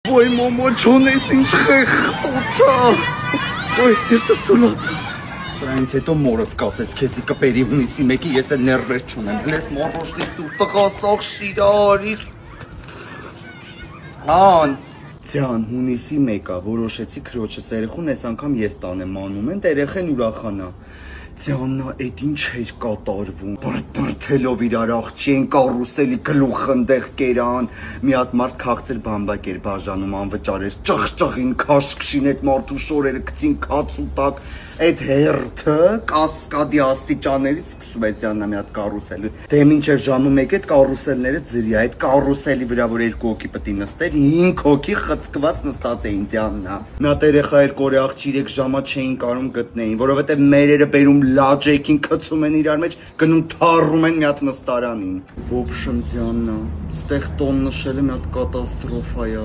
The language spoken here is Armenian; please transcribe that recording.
Ոյ մոմո ջոնես ինչ խեղտոցա։ Ոյ սիրտս ծուլացա։ Սա ինձ հետո մորդ կասես քեզի կպերի հունիսի մեկի ես էլ ներվեր չունեմ։ Լես մորոշնի դու տղասող շիրարիր։ Ան Ձյան հունիսի մեկա որոշեցի քրոջս երեխուն այս անգամ ես տանեմ մանումենտ երեխեն ուրախանա։ Ձյաննա էդ ինչ էր կատարվում բրթելով իրար աղջի են կարուսելի գլուխ ընդեղ կերան մի հատ մարդ քաղցր բամբակ էր բաժանում անվճար էր ճղճղին քաշքշին այդ մարդու շորերը գցին քաց ու տակ այդ հերթը կասկադի աստիճաններից սկսում է Ձյաննա մի հատ կարուսել դե մինչև ժամը 1 այդ կարուսելները ձրի այդ կարուսելի վրա որ 2 հոգի պետք է նստեր 5 հոգի խցկված նստած էին Ձյաննա մի հատ երեխա էր կորե աղջի 3 ժամա չէին կարում գտնեին որովհետև մերերը բերում լաջեքին կծում են իրար մեջ գնում թառում են մի հատ նստարանին Ոբշն Ձյաննա ստեղ տոն նշելը մի հատ կատաստրոֆա է